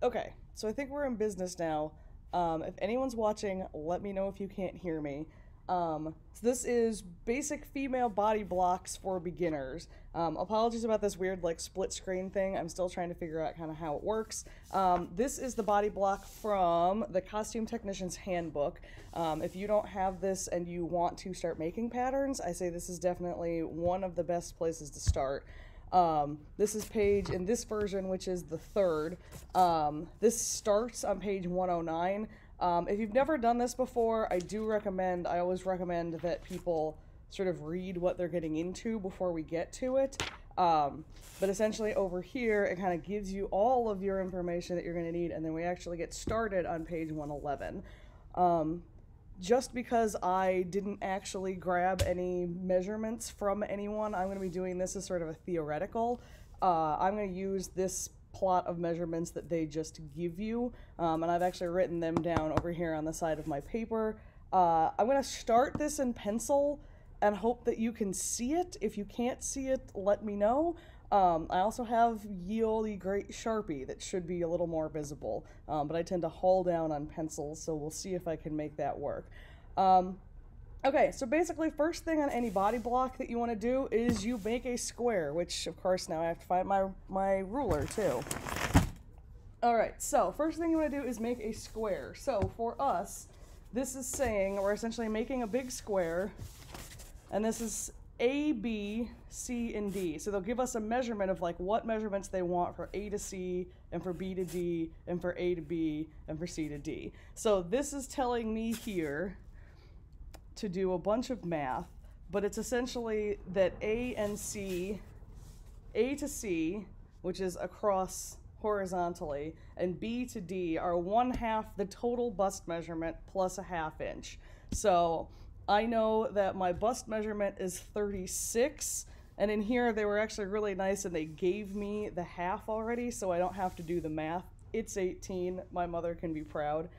Okay, so I think we're in business now. If anyone's watching, let me know if you can't hear me. So this is basic female body blocks for beginners. Apologies about this weird like split screen thing. I'm still trying to figure out kind of how it works. This is the body block from the Costume Technician's Handbook. If you don't have this and you want to start making patterns, I say this is definitely one of the best places to start. This is page, in this version, which is the third, this starts on page 109. If you've never done this before, I always recommend that people sort of read what they're getting into before we get to it. But essentially over here, it kind of gives you all of your information that you're going to need, and then we actually get started on page 111. Just because I didn't actually grab any measurements from anyone, I'm going to be doing this as sort of a theoretical. I'm going to use this plot of measurements that they just give you, and I've actually written them down over here on the side of my paper. I'm going to start this in pencil and hope that you can see it. If you can't see it, let me know. I also have Yieldy Great Sharpie that should be a little more visible, but I tend to haul down on pencils, so we'll see if I can make that work. Okay, so basically first thing on any body block that you want to do is you make a square, which of course now I have to find my ruler too. Alright, so first thing you want to do is make a square. So for us, this is saying we're essentially making a big square, and this is A, B, C, and D. So they'll give us a measurement of like what measurements they want for A to C, and for B to D, and for A to B, and for C to D. So this is telling me here to do a bunch of math, but it's essentially that A to C, which is across horizontally, and B to D are 1/2 the total bust measurement plus a 1/2 inch. So I know that my bust measurement is 36, and in here they were actually really nice and they gave me the half already, so I don't have to do the math. It's 18, my mother can be proud.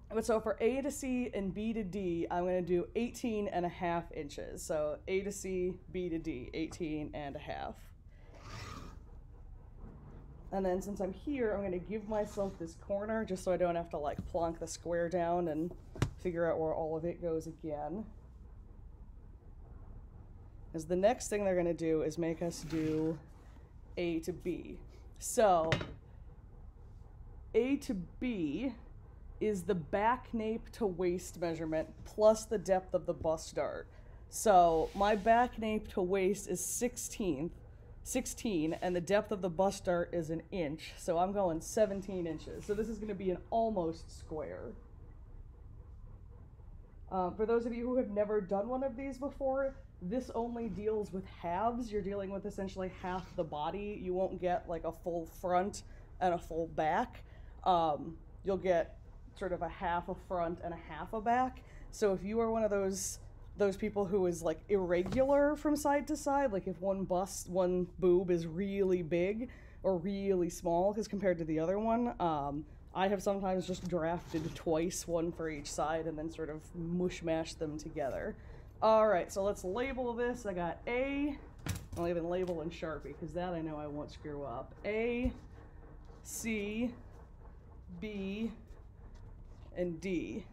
But so for A to C and B to D, I'm going to do 18.5 inches. So A to C, B to D, 18.5. And then since I'm here, I'm going to give myself this corner just so I don't have to like plonk the square down and figure out where all of it goes again. Because the next thing they're going to do is make us do A to B. So A to B is the back nape to waist measurement plus the depth of the bust dart. So my back nape to waist is 16, and the depth of the bust dart is 1 inch. So I'm going 17 inches. So this is going to be an almost square. For those of you who have never done one of these before, this only deals with halves. You're dealing with essentially half the body. You won't get like a full front and a full back. You'll get sort of a 1/2 a front and a 1/2 a back. So if you are one of those people who is like irregular from side to side, like if one boob is really big or really small because compared to the other one, I have sometimes just drafted twice, one for each side, and then sort of mush mash them together. Alright, so let's label this. I got A, I'll even label in Sharpie because that I know I won't screw up. A, C, B, and D.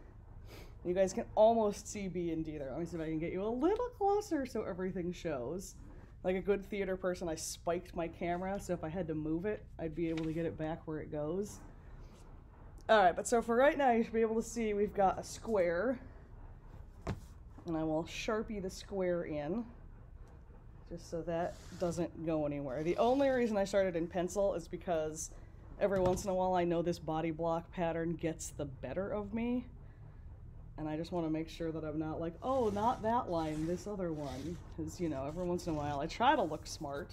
You guys can almost see B and D there. Let me see if I can get you a little closer so everything shows. Like a good theater person, I spiked my camera, so if I had to move it, I'd be able to get it back where it goes. Alright, but so for right now, you should be able to see we've got a square. And I will Sharpie the square in, just so that doesn't go anywhere. The only reason I started in pencil is because every once in a while I know this body block pattern gets the better of me. And I just want to make sure that I'm not like, oh, not that line, this other one. Because, you know, every once in a while I try to look smart.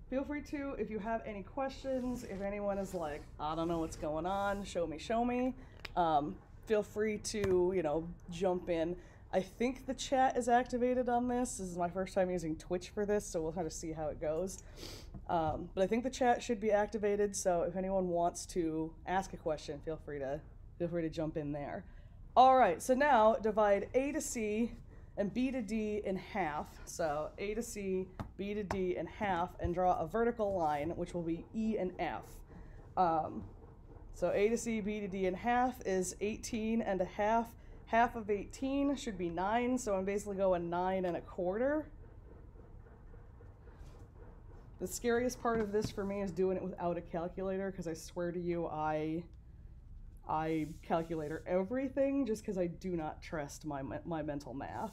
Feel free to, if you have any questions, if anyone is like, I don't know what's going on, show me, feel free to, you know, jump in. I think the chat is activated on this. This is my first time using Twitch for this, so we'll kind of see how it goes. But I think the chat should be activated, so if anyone wants to ask a question, feel free to jump in there. All right, so now divide A to C and B to D in half. So A to C, B to D in half, and draw a vertical line, which will be E and F. So A to C, B to D in half is 18 and a half. Half of 18 should be 9, so I'm basically going 9 1/4. The scariest part of this for me is doing it without a calculator, because I swear to you, I calculator everything just because I do not trust my mental math.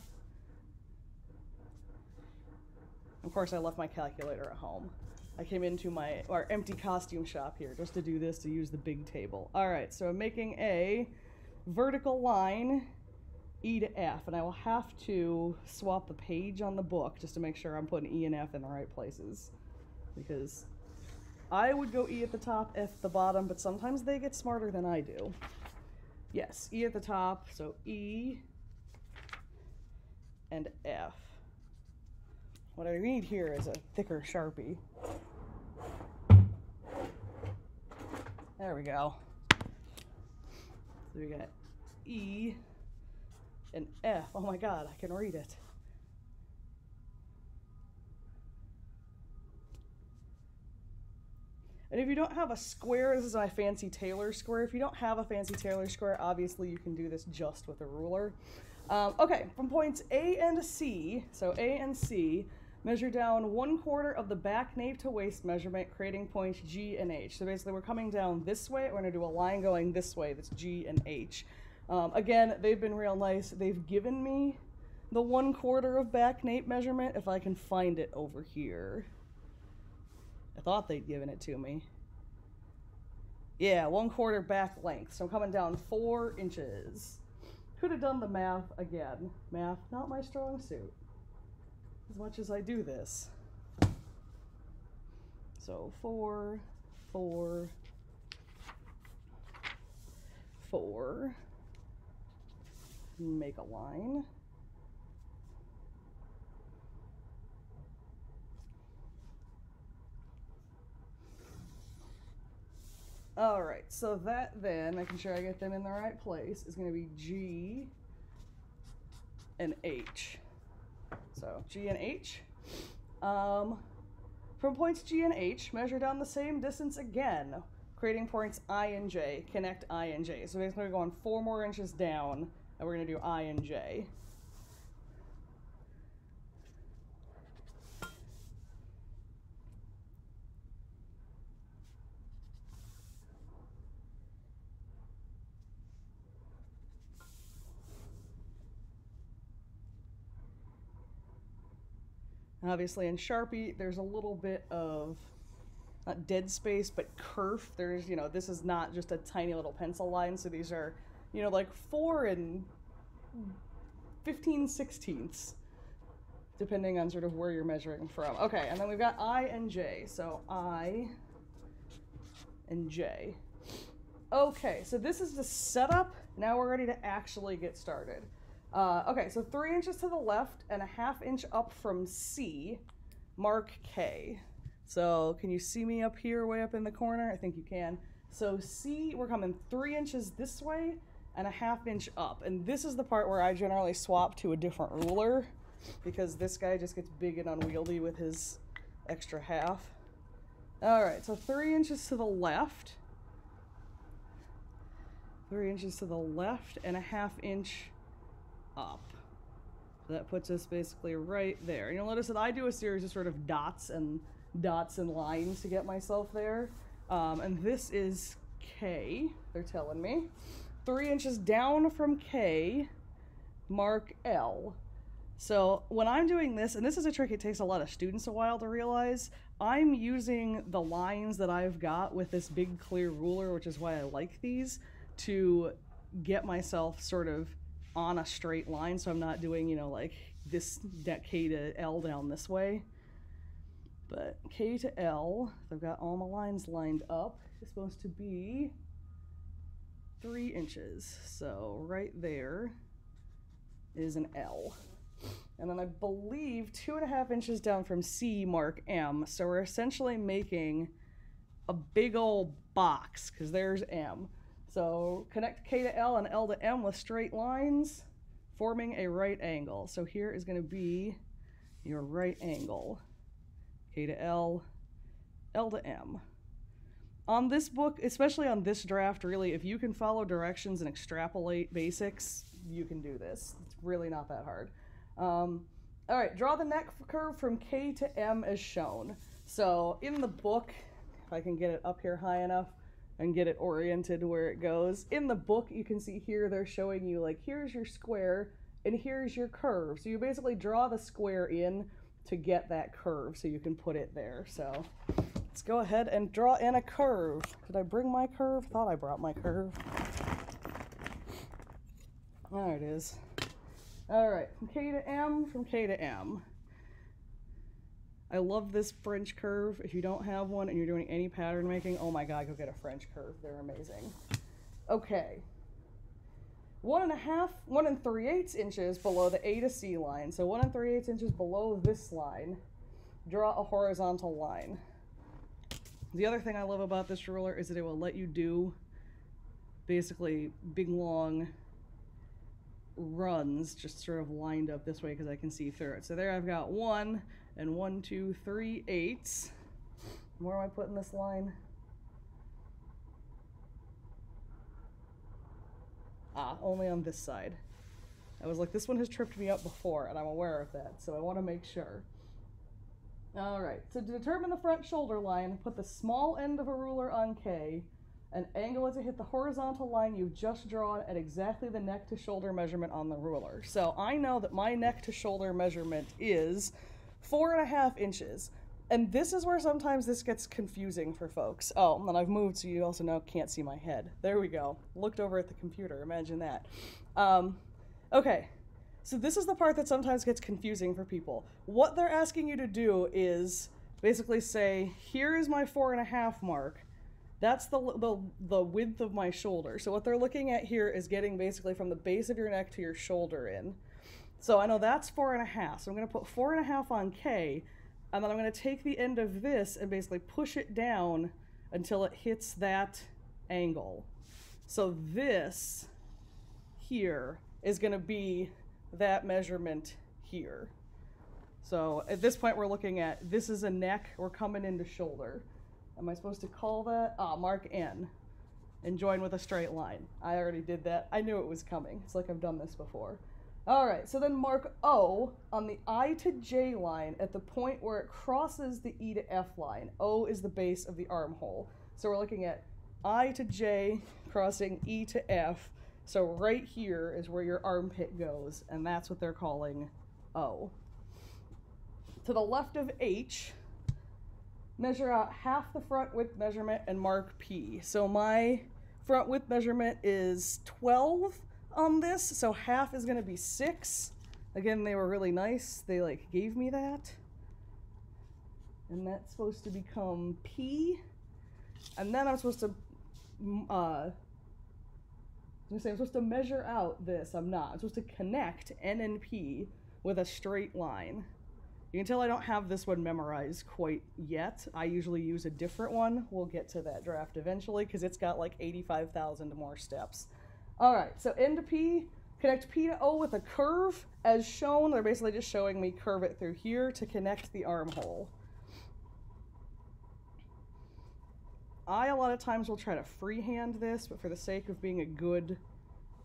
Of course, I left my calculator at home. I came into our empty costume shop here just to do this, to use the big table. All right, so I'm making a vertical line, E to F, and I will have to swap the page on the book just to make sure I'm putting E and F in the right places. Because I would go E at the top, F at the bottom, but sometimes they get smarter than I do. Yes, E at the top, so E and F. What I need here is a thicker Sharpie. There we go. So we got E and F. Oh my God, I can read it. And if you don't have a square, this is my fancy Taylor square. If you don't have a fancy Taylor square, obviously you can do this just with a ruler. Okay, from points A and C, so A and C, measure down 1/4 of the back nape to waist measurement, creating points G and H. So basically we're coming down this way. We're gonna do a line going this way, that's G and H. Again, they've been real nice. They've given me the 1/4 of back nape measurement, if I can find it over here. I thought they'd given it to me. Yeah, 1/4 back length. So I'm coming down 4 inches. Could have done the math again. Math, not my strong suit, as much as I do this. So 4, 4, 4. Make a line. All right, so that then, making sure I get them in the right place, is going to be G and H. So G and H. From points G and H, measure down the same distance again, creating points I and J. Connect I and J. So basically we're going 4 more inches down, and we're going to do I and J. Obviously in Sharpie, there's a little bit of, not dead space, but kerf. There's, you know, this is not just a tiny little pencil line, so these are, you know, like 4 and 15/16, depending on sort of where you're measuring from. Okay, and then we've got I and J, so I and J. Okay, so this is the setup. Now we're ready to actually get started. Okay, so 3 inches to the left and a 1/2 inch up from C, mark K. So can you see me up here, way up in the corner? I think you can. So C, we're coming 3 inches this way and a 1/2 inch up. And this is the part where I generally swap to a different ruler, because this guy just gets big and unwieldy with his extra half. All right, so 3 inches to the left. 3 inches to the left and a 1/2 inch up. So that puts us basically right there. You'll notice that I do a series of sort of dots and lines to get myself there. And this is K, they're telling me. 3 inches down from K, mark L. So when I'm doing this, and this is a trick it takes a lot of students a while to realize, I'm using the lines that I've got with this big clear ruler, which is why I like these, to get myself sort of on a straight line, so I'm not doing, you know, like this K to L down this way. But K to L, I've got all my lines lined up, it's supposed to be 3 inches. So right there is an L. And then I believe 2.5 inches down from C, mark M. So we're essentially making a big old box, because there's M. So connect K to L and L to M with straight lines. forming a right angle. So here is going to be your right angle. K to L, L to M. On this book, especially on this draft, really, if you can follow directions and extrapolate basics, you can do this. It's really not that hard. All right, draw the neck curve from K to M as shown. So in the book, if I can get it up here high enough and get it oriented where it goes, in the book you can see here they're showing you like here's your square and here's your curve. So you basically draw the square in to get that curve so you can put it there. So let's go ahead and draw in a curve. Did I bring my curve? Thought I brought my curve. There it is. All right, from K to M, from K to M. I love this French curve. If you don't have one and you're doing any pattern making, oh my God, go get a French curve. They're amazing. Okay. 1 3/8 inches below the A to C line. So 1 3/8 inches below this line, draw a horizontal line. The other thing I love about this ruler is that it will let you do basically big long runs just sort of lined up this way because I can see through it. So there I've got 1 and 1 2 3/8. Where am I putting this line? Only on this side. I was like, this one has tripped me up before and I'm aware of that, so I want to make sure. Alright, so to determine the front shoulder line, put the small end of a ruler on K and angle it to hit the horizontal line you've just drawn at exactly the neck to shoulder measurement on the ruler. So I know that my neck to shoulder measurement is 4.5 inches. And this is where sometimes this gets confusing for folks. Oh, and then I've moved so you also now can't see my head. There we go. Looked over at the computer, imagine that. Okay, so this is the part that sometimes gets confusing for people. What they're asking you to do is basically say, here is my 4.5 mark. That's the width of my shoulder. So what they're looking at here is getting basically from the base of your neck to your shoulder in. So I know that's 4.5. So I'm going to put 4.5 on K, and then I'm going to take the end of this and basically push it down until it hits that angle. So this here is going to be that measurement here. So at this point we're looking at, this is a neck, we're coming into shoulder. Am I supposed to call that? Mark N and join with a straight line. I already did that. I knew it was coming. It's like I've done this before. All right, so then mark O on the I to J line at the point where it crosses the E to F line. O is the base of the armhole. So we're looking at I to J crossing E to F. So right here is where your armpit goes, and that's what they're calling O. To the left of H, measure out half the front width measurement and mark P. So my front width measurement is 12 on this, so half is going to be 6. Again, they were really nice. They like gave me that. And that's supposed to become P. And then I'm supposed to I'm supposed to measure out this. I'm not. I'm supposed to connect N and P with a straight line. You can tell I don't have this one memorized quite yet. I usually use a different one. We'll get to that draft eventually because it's got like 85,000 more steps. All right, so N to P, connect P to O with a curve as shown. They're basically just showing me curve it through here to connect the armhole. I, a lot of times, will try to freehand this, but for the sake of being a good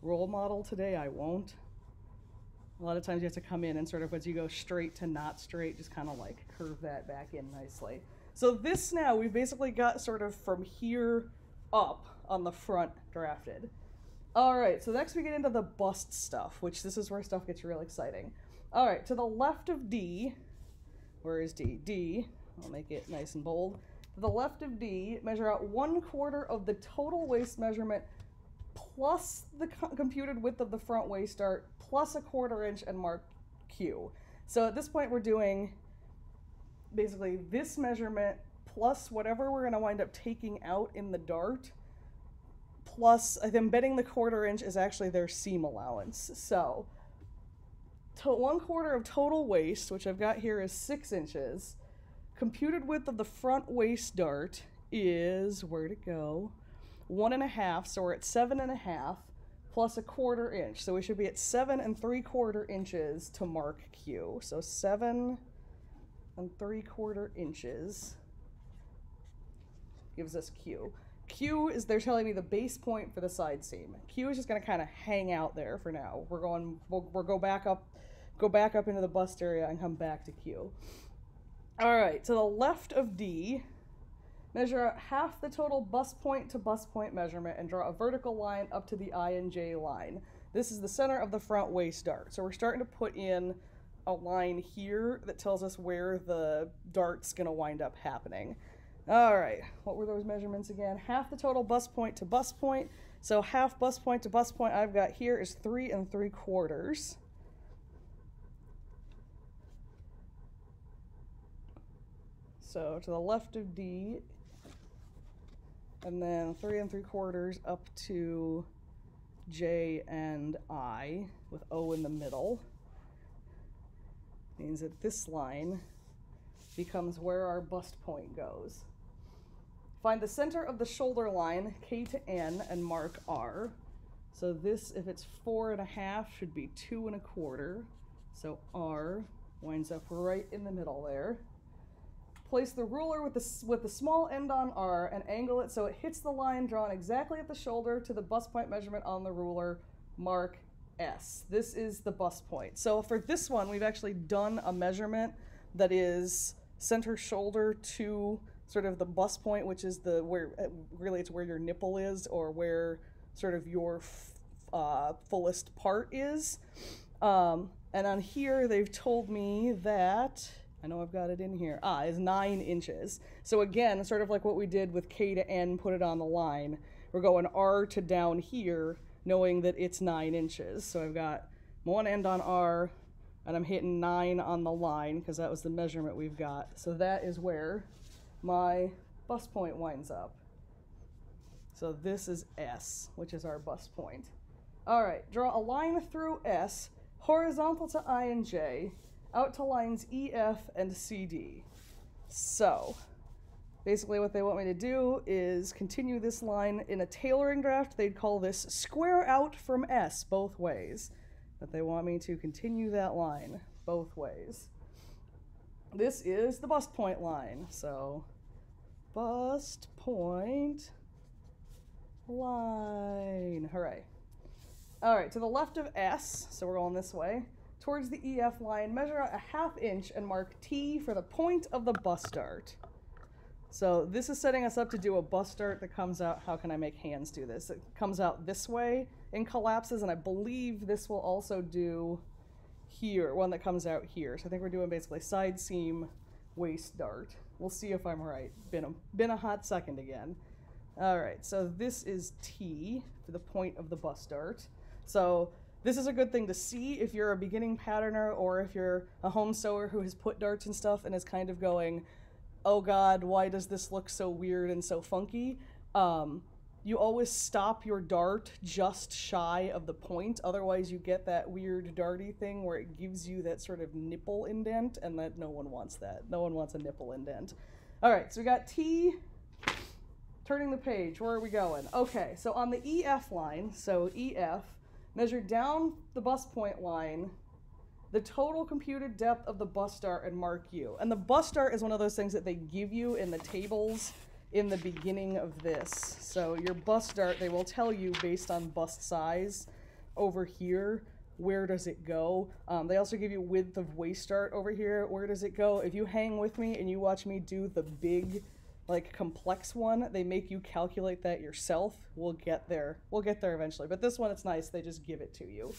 role model today, I won't. A lot of times you have to come in and sort of, as you go straight to not straight, just kind of like curve that back in nicely. So this now, we've basically got sort of from here up on the front drafted. All right, so next we get into the bust stuff, which this is where stuff gets real exciting. All right, to the left of D, where is D? D, I'll make it nice and bold. To the left of D, measure out 1/4 of the total waist measurement plus the computed width of the front waist dart plus 1/4 inch and mark Q. So at this point we're doing basically this measurement plus whatever we're going to wind up taking out in the dart plus embedding the 1/4 inch is actually their seam allowance. So 1/4 of total waist, which I've got here is 6 inches. Computed width of the front waist dart is, where'd it go? 1.5, so we're at 7.5, plus 1/4 inch. So we should be at 7 3/4 inches to mark Q. So 7 3/4 inches gives us Q. Q is, they're telling me, the base point for the side seam. Q is just going to kind of hang out there for now. We'll go back up into the bust area and come back to Q. All right, to the left of D, measure out half the total bust point to bust point measurement and draw a vertical line up to the I and J line. This is the center of the front waist dart. So we're starting to put in a line here that tells us where the dart's going to wind up happening. All right, what were those measurements again? Half the total bust point to bust point. So half bust point to bust point I've got here is 3 3/4. So to the left of D, and then 3 3/4 up to J and I with O in the middle. Means that this line becomes where our bust point goes. Find the center of the shoulder line, K to N, and mark R. So this, if it's 4 1/2, should be 2 1/4. So R winds up right in the middle there. Place the ruler with the small end on R and angle it so it hits the line drawn exactly at the shoulder to the bust point measurement on the ruler, mark S. This is the bust point. So for this one, we've actually done a measurement that is center shoulder to sort of the bust point, which is really it's where your nipple is, or where sort of your fullest part is. And on here, they've told me that, I know I've got it in here, is 9 inches. So again, sort of like what we did with K to N, put it on the line. We're going R to down here, knowing that it's 9 inches. So I've got one end on R, and I'm hitting 9 on the line, because that was the measurement we've got. So that is where my bust point winds up. So this is S, which is our bust point. All right, draw a line through S, horizontal to I and J, out to lines E, F, and CD. So basically what they want me to do is continue this line in a tailoring draft. They'd call this square out from S both ways. But they want me to continue that line both ways. This is the bust point line. So bust point line. Hooray. All right, to the left of S, so we're going this way, towards the EF line, measure out a 1/2 inch and mark T for the point of the bust dart. So this is setting us up to do a bust dart that comes out, how can I make hands do this? It comes out this way and collapses, and I believe this will also do here, one that comes out here. So I think we're doing basically side seam, waist dart. We'll see if I'm right. Been a hot second again. All right, so this is T for the point of the bust dart. So this is a good thing to see if you're a beginning patterner, or if you're a home sewer who has put darts and stuff and is kind of going, oh God, why does this look so weird and so funky? You always stop your dart just shy of the point, otherwise you get that weird darty thing where it gives you that sort of nipple indent, and that no one wants that. No one wants a nipple indent. All right, so we got T, turning the page, where are we going? Okay, so on the EF line, so EF, measure down the bust point line the total computed depth of the bust dart and mark U. And the bust dart is one of those things that they give you in the tables in the beginning of this. So your bust dart, they will tell you based on bust size over here, where does it go? They also give you width of waist dart over here, where does it go? If you hang with me and you watch me do the big, like, complex one, they make you calculate that yourself. We'll get there eventually. But this one, it's nice, they just give it to you.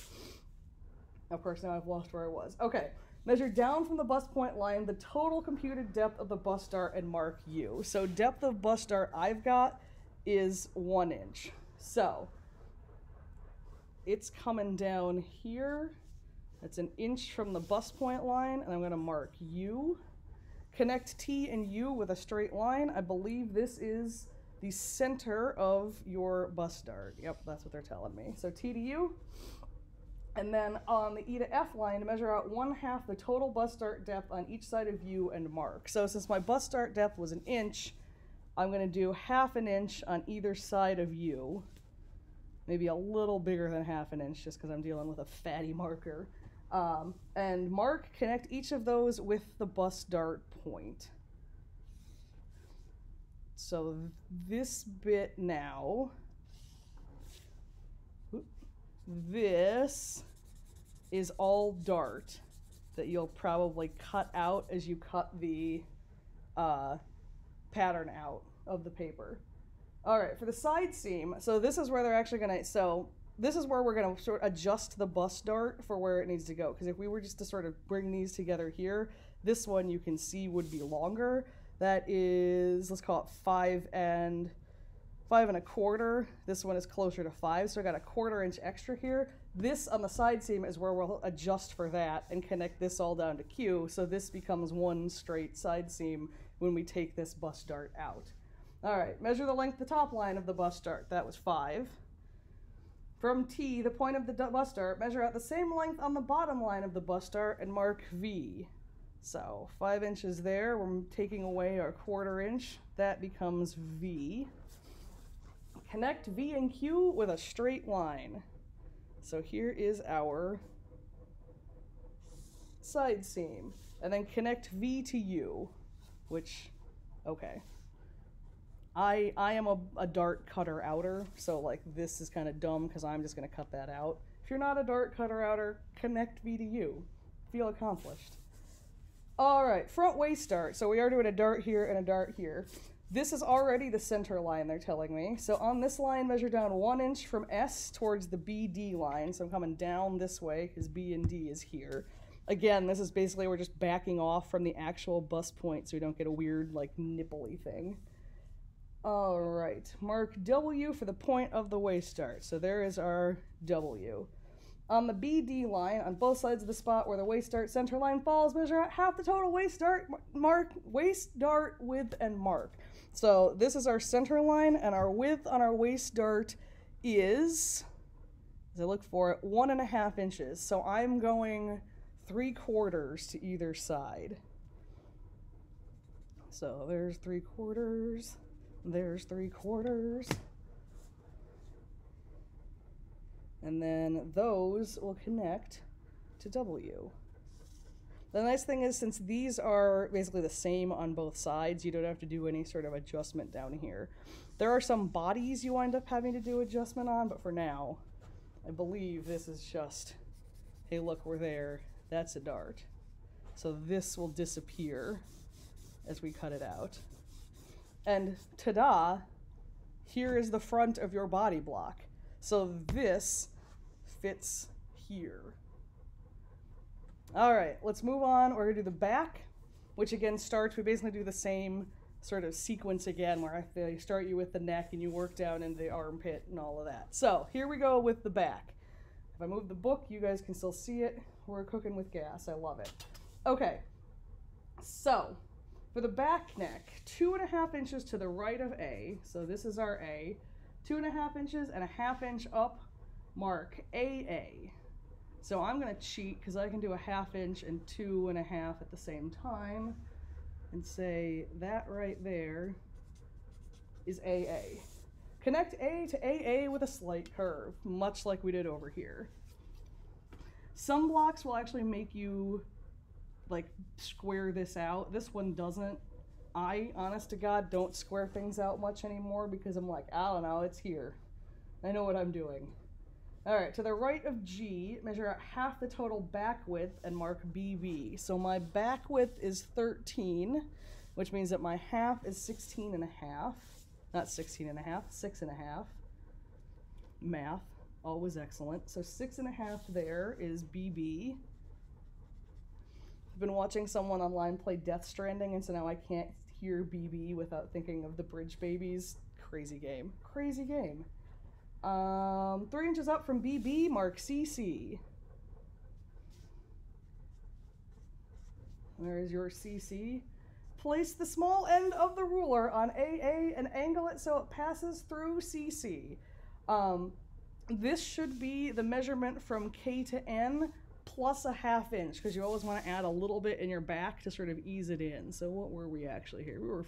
Of course, now I've lost where I was. Okay, measure down from the bust point line the total computed depth of the bust dart and mark U. So depth of bust dart I've got is 1 inch. So it's coming down here. That's 1 inch from the bust point line, and I'm gonna mark U. Connect T and U with a straight line. I believe this is the center of your bust dart. Yep, that's what they're telling me. So T to U. And then on the E to F line, measure out 1/2 the total bust dart depth on each side of U and mark. So since my bust dart depth was 1 inch, I'm going to do 1/2 inch on either side of U. maybe a little bigger than ½ an inch just because I'm dealing with a fatty marker. And mark, connect each of those with the bust dart point. So this bit now, this is all dart that you'll probably cut out as you cut the pattern out of the paper. All right, for the side seam, so this is where they're actually gonna, so this is where we're gonna sort of adjust the bust dart for where it needs to go. Because if we were just to sort of bring these together here, this one you can see would be longer. That is, let's call it 5 and 5¼ This one is closer to 5, so I got a ¼ inch extra here. This on the side seam is where we'll adjust for that and connect this all down to Q, so this becomes one straight side seam when we take this bust dart out. All right, measure the length of the top line of the bust dart. That was 5. From T, the point of the bust dart, measure out the same length on the bottom line of the bust dart and mark V. So 5 inches there, we're taking away our ¼ inch. That becomes V. Connect V and Q with a straight line. So here is our side seam. And then connect V to U, which, okay. I am a dart cutter outer, so like this is kind of dumb because I'm just going to cut that out. If you're not a dart cutter outer, connect V to U. Feel accomplished. All right, front waist dart. So we are doing a dart here and a dart here. This is already the center line, they're telling me. So on this line, measure down 1 inch from S towards the BD line. So I'm coming down this way because B and D is here. Again, this is basically we're just backing off from the actual bust point so we don't get a weird like nipple-y thing. All right, mark W for the point of the waist dart. So there is our W. On the BD line, on both sides of the spot where the waist dart center line falls, measure out half the total waist dart, mark waist dart width and mark. So this is our center line, and our width on our waist dart is, as I look for it, 1½ inches. So I'm going 3/4 to either side. So there's 3/4. There's 3/4. And then those will connect to W. The nice thing is, since these are basically the same on both sides, you don't have to do any sort of adjustment down here. There are some bodies you wind up having to do adjustment on, but for now, I believe this is just, hey look, we're there, that's a dart. So this will disappear as we cut it out. And ta-da, here is the front of your body block. So this fits here. All right, let's move on. We're gonna do the back, which again starts, we basically do the same sort of sequence again, where they start you with the neck and you work down into the armpit and all of that. So here we go with the back. If I move the book, you guys can still see it. We're cooking with gas, I love it. Okay, so for the back neck, 2½ inches to the right of A, so this is our A, 2½ inches and ½ inch up, mark AA. So I'm gonna cheat because I can do a ½ inch and 2½ at the same time and say that right there is AA. Connect A to AA with a slight curve, much like we did over here. Some blocks will actually make you like square this out. This one doesn't. I, honest to God, don't square things out much anymore because I'm like, I don't know, it's here. I know what I'm doing. All right, to the right of G, measure out half the total back width and mark BB. So my back width is 13, which means that my half is 16½. Not 16½, 6½. Math, always excellent. So 6½ there is BB. I've been watching someone online play Death Stranding, and so now I can't hear BB without thinking of the Bridge Babies. Crazy game. Crazy game. 3 inches up from BB, mark CC. There's your CC. Place the small end of the ruler on AA and angle it so it passes through CC. This should be the measurement from K to N plus a ½ inch, because you always want to add a little bit in your back to sort of ease it in. So what were we actually here? We were,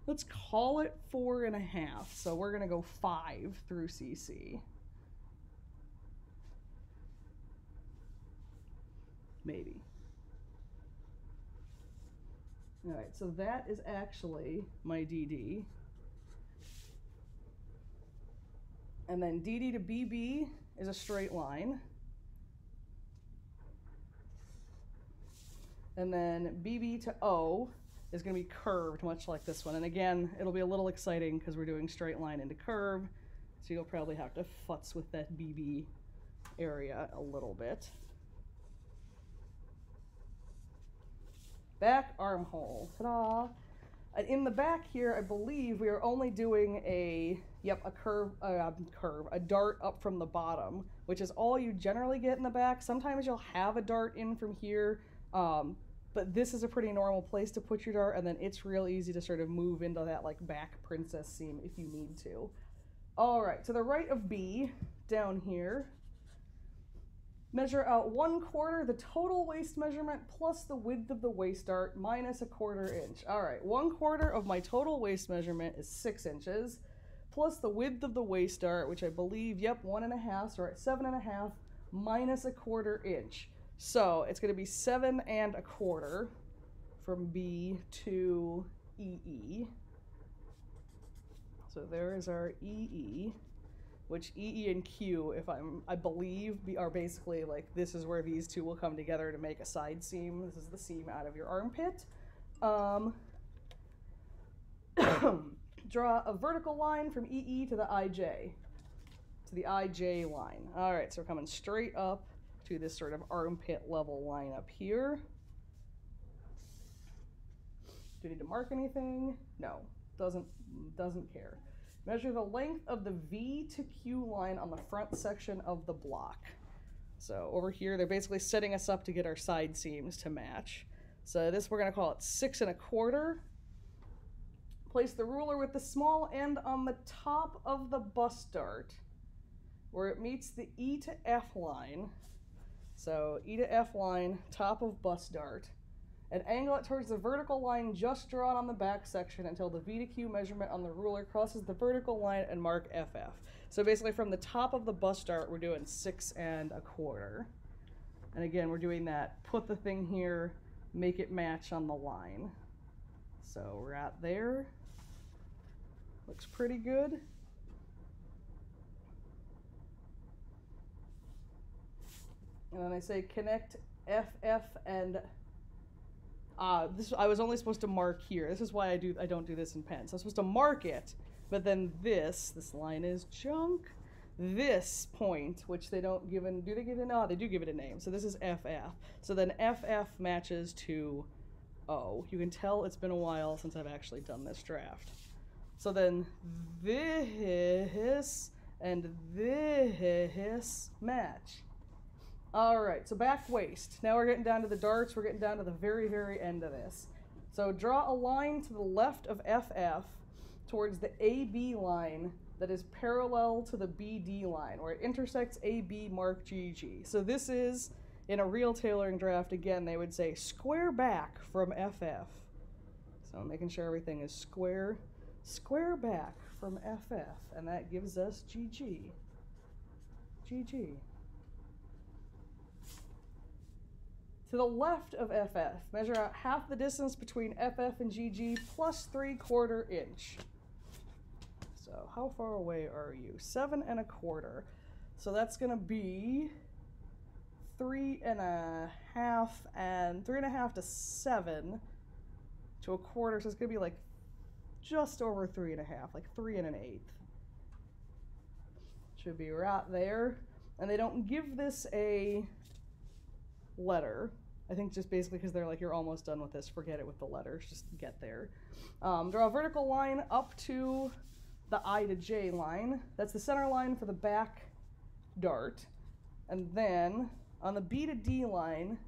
let's call it 4½. So we're going to go 5 through CC. maybe. All right, so that is actually my DD. And then DD to BB is a straight line. And then BB to O is going to be curved, much like this one. And again, it'll be a little exciting because we're doing straight line into curve. So you'll probably have to futz with that BB area a little bit. Back armhole, ta-da! In the back here, I believe we are only doing a dart up from the bottom, which is all you generally get in the back. Sometimes you'll have a dart in from here, but this is a pretty normal place to put your dart, and then it's real easy to sort of move into that like back princess seam if you need to. All right, to the right of B, down here, measure out 1/4 the total waist measurement plus the width of the waist dart minus 1/4 inch. All right, 1/4 of my total waist measurement is 6 inches, plus the width of the waist dart, which I believe, yep, 1.5, so we're at 7.5 minus 1/4 inch. So it's going to be 7 1/4 from B to EE. So there is our EE, which EE and Q, I believe, are basically like, this is where these two will come together to make a side seam. This is the seam out of your armpit. Draw a vertical line from EE to the IJ, line. All right, so we're coming straight up to this sort of armpit level line up here. Do we need to mark anything? No, doesn't care. Measure the length of the V to Q line on the front section of the block. So over here, they're basically setting us up to get our side seams to match. So this, we're gonna call it 6 1/4. Place the ruler with the small end on the top of the bust dart, where it meets the E to F line. So E to F line, top of bust dart, and angle it towards the vertical line just drawn on the back section until the V to Q measurement on the ruler crosses the vertical line, and mark FF. So basically from the top of the bust dart, we're doing 6 1/4. And again, we're doing that, put the thing here, make it match on the line. So we're at there. Looks pretty good. And then I say connect FF and this, I was only supposed to mark here. This is why I don't do this in pen. So I'm supposed to mark it, but then this line is junk. This point, which they don't give in, do they give it? No, they do give it a name. So this is FF. So then FF matches to O. You can tell it's been a while since I've actually done this draft. So then this and this match. All right, so back waist. Now we're getting down to the darts. We're getting down to the very, very end of this. So draw a line to the left of FF towards the AB line that is parallel to the BD line, where it intersects AB, mark GG. So this is, in a real tailoring draft, again, they would say square back from FF. So I'm making sure everything is square back from FF, and that gives us GG. GG. To the left of FF, measure out half the distance between FF and GG plus 3/4 inch. So how far away are you? 7 1/4. So that's gonna be 3 1/2 and 3 1/2 to 7 to 1/4. So it's gonna be like just over 3 1/2, like 3 1/8. Should be right there. And they don't give this a letter. I think just basically because they're like, you're almost done with this, forget it with the letters, just get there. Draw a vertical line up to the I to J line. That's the center line for the back dart. And then on the B to D line,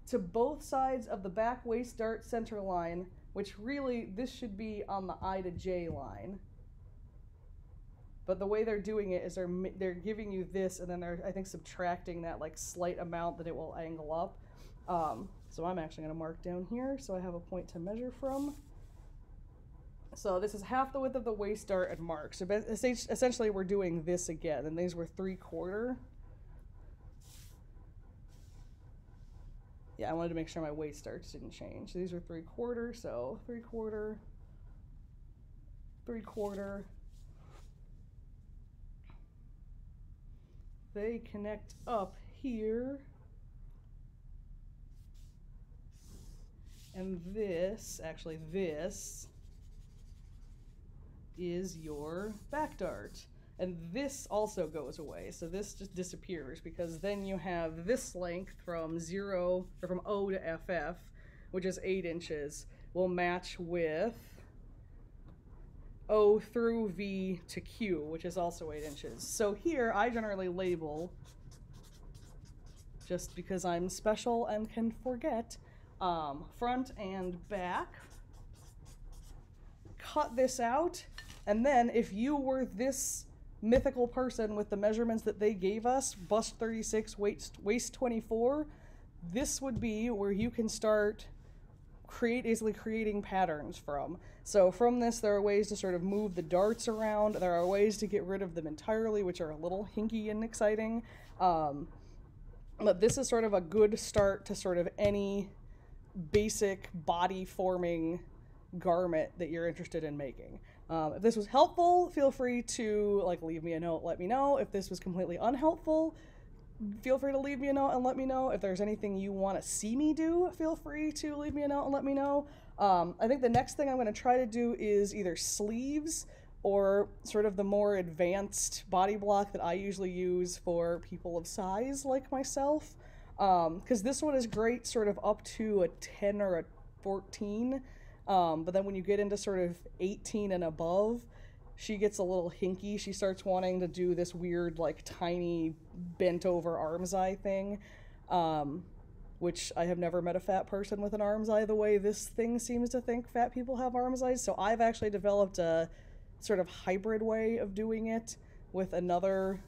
to both sides of the back waist dart center line, which really, this should be on the I to J line. But the way they're doing it is they're giving you this, and then they're, I think, subtracting that like slight amount that it will angle up. So I'm actually going to mark down here so I have a point to measure from. So this is half the width of the waist dart and mark. So essentially we're doing this again, and these were 3/4. Yeah, I wanted to make sure my waist starts didn't change. These are 3/4, so 3/4, 3/4. They connect up here. And this, actually this, is your back dart. And this also goes away, so this just disappears because then you have this length from from O to FF, which is 8 inches, will match with O through V to Q, which is also 8 inches. So here I generally label, just because I'm special and can forget, front and back. Cut this out, and then if you were this mythical person with the measurements that they gave us, bust 36, waist 24, this would be where you can start easily creating patterns from. So from this, there are ways to sort of move the darts around. There are ways to get rid of them entirely, which are a little hinky and exciting. But this is sort of a good start to sort of any basic body forming garment that you're interested in making. If this was helpful, feel free to leave me a note, let me know. If this was completely unhelpful, feel free to leave me a note and let me know. If there's anything you want to see me do, feel free to leave me a note and let me know. I think the next thing I'm going to try to do is either sleeves or sort of the more advanced body block that I usually use for people of size like myself. Because this one is great sort of up to a 10 or a 14. But then when you get into sort of 18 and above, she gets a little hinky. She starts wanting to do this weird, tiny bent over arm's eye thing, which I have never met a fat person with an arm's eye the way this thing seems to think fat people have arm's eyes. So I've actually developed a sort of hybrid way of doing it with another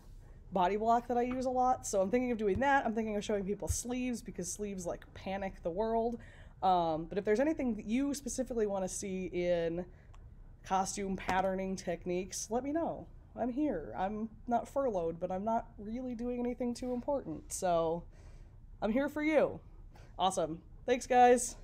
body block that I use a lot. So I'm thinking of doing that. I'm thinking of showing people sleeves because sleeves panic the world. But if there's anything that you specifically want to see in costume patterning techniques, let me know. I'm here. I'm not furloughed, but I'm not really doing anything too important. So I'm here for you. Awesome. Thanks, guys.